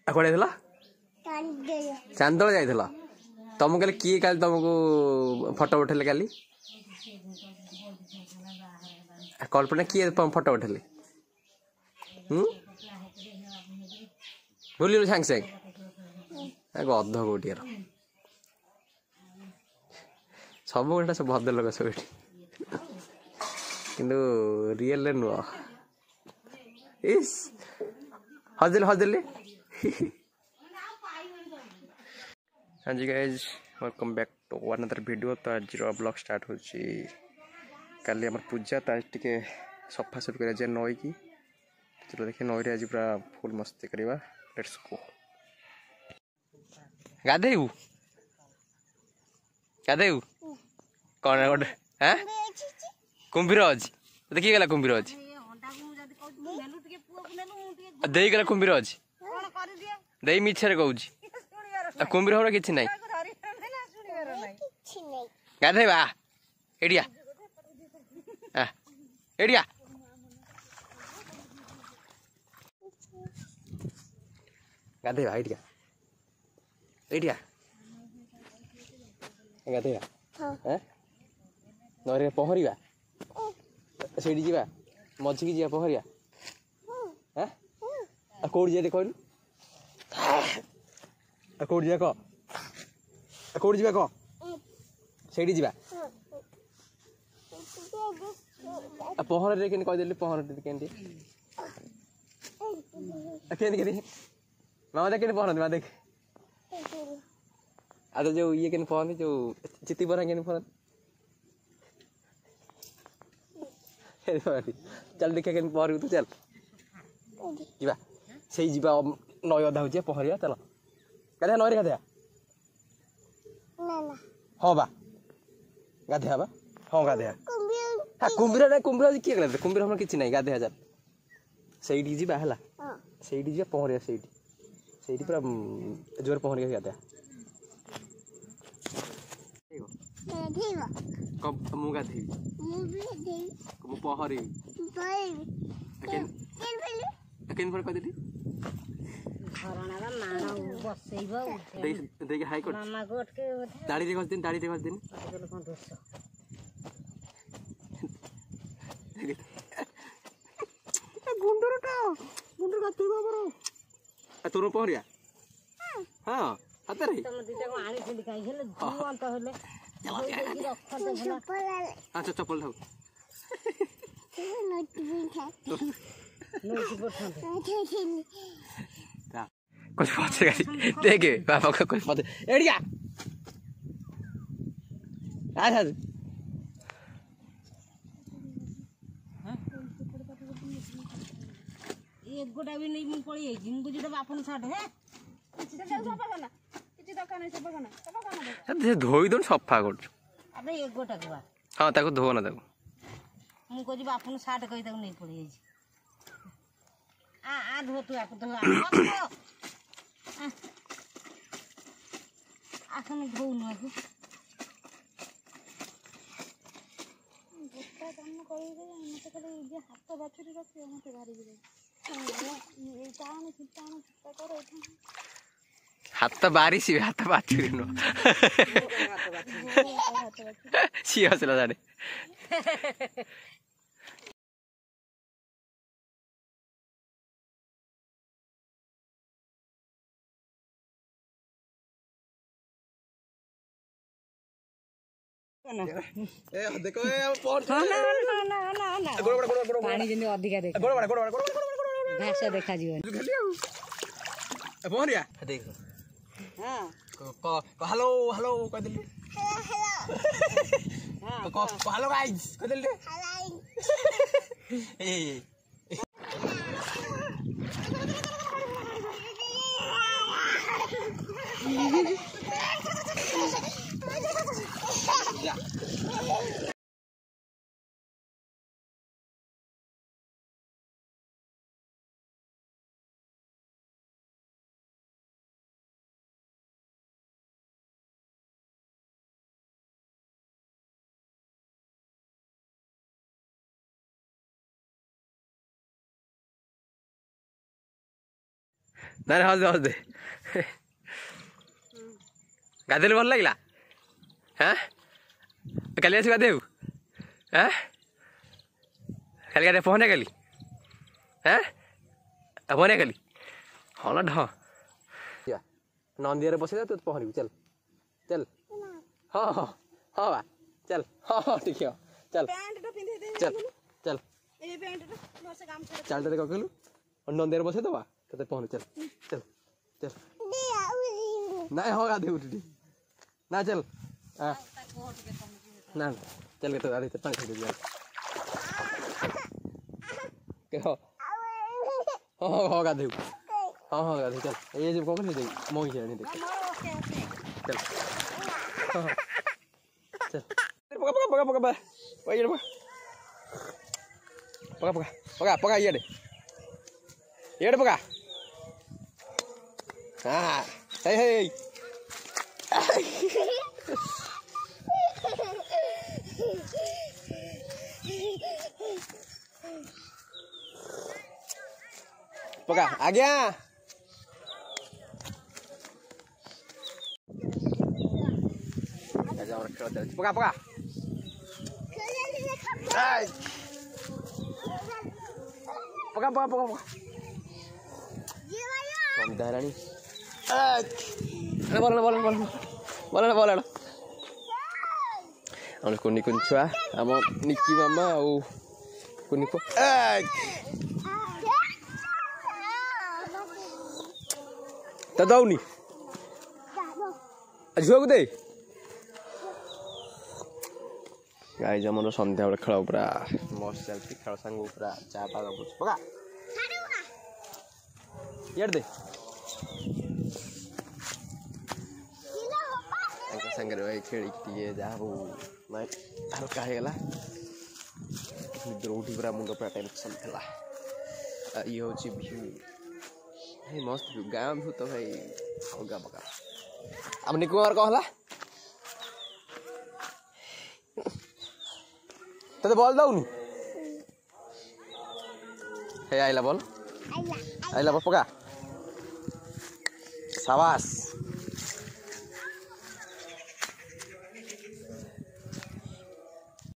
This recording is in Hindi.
कौन जाइला चांदोल जाइला तुमको कहले किए काली तुमको फोटो उठेले काली कल्पना किए फोटो उठेले भूल सांग सांग गध गोटे सब गोटा सब भद्र लोक सब किंतु रियल नुह इस हजल हजल हाँ जी guys welcome back to one other video. तो आज ब्लॉग स्टार्ट हो काली आम पूजा तो आज टे सफा सफी कर नई की चलो देखिए नई आज पूरा फुल मस्ती करवा लेट्स गो। गाधेबू गाधेबू कौन गोटे हाँ कुंभीर अच्छी देखिए गला कुंभीर अच्छी दे गला कुंभीर अच्छी दे मिछे कहूँ कुंभीर हमारा किसी ना गाधेबा एडिया एडिया गाधेबा एडिया एडिया गाधेबा नई पहरिया से मझी की जा पहरिया कौट जाए कहलु कौट जा कह कौट जा कह से जा पहर कहदेली पहर के मामा देख पहरती माँ देख आ तो जो ये पहरती जो चित्ती बना के पहरती चल देखिए के पहर तू चल जा से नई अधा हो पहरिया चल गाधे नई गाधे हाँ बा गाधे बा हाँ गाधे हाँ कुंभीर ना कुंभीर किए गला कुंभीर हम किसी ना गाधे चल से जा है से जा पहरिया से पूरा जोर पहरिया गाधे मु गाधे मु पहरी कहदेली दाढ़ी घस दिन दाढ़ी घस दिन गुंडर तोर पहरिया हाँ हाथ अच्छा चप्पल ठाऊ कुछ पहुंचेगा देखे पापा का कुछ पहुंचे एड़िया आज एक गोटा भी नहीं पड़ी है जिन बुझी दबा अपन साथ है धोई दो सफा कर अबे एक गोटा के हाँ ताको धो ना ताको मु को जी अपन साथ कहि तक नहीं पड़ी है आ धो तू आप धो आखन धो न को गोटा काम करि दे मते कले जे हाथ बाछुरी रखियो मते भारी गिरे ए टाण चिताण चिता कर हाथ बारिश हाथ बाछुरी न सी हसला जाने देखो पानी जने अधिका देख घास देखा जीवन पहरिया देख हां हेलो हेलो कहदेली हेलो गाइस कहदेली ए ना हस दे गाधे भल लगे हाँ काली आस गाधे हाँ खाली गाधे पहने काली हाँ पहने काली हाँ ना ढ नंदिया बस तू पहनबी चल चल हाँ हाँ हाँ बा चल हाँ हाँ ठीक है चल चल चल चल तेरे कह कहलु और नंदिया बस दबा तो पहन चल चल चल ना हाँ गाधे उठी ना चल ना चल के तो गाड़ी से पानी खरीद हाँ हाँ गाधे हाँ हाँ गाधे चल ये जो कौन नहीं मोही है नहीं देख चल चल पका पका पका पका पका ये पका पका पका पका ये पका हाँ hey hey पका आ गया पका पका पका पका पका पका संध्या रानी बोल बोल बोल बोल बोल हम कुनी कुन छुआ हम निक्की मामा और कुनी को तो दौनी झुआ को दे गाई जमन संध्या बेले खेल पूरा मस्त चलती खेल सांग पूरा चा पाग पका ये दे संगे रही खेल जहाँ हल्का होगा निद्र उठी पूरा मुंड पूरा टेंशन था ये हूँ भ्यू भाई मस्त भ्यू गाँव भ्यू तो भाई अलगा पका अब निकु और कहला तो बॉल दौनी आइला बॉल पका शाबाश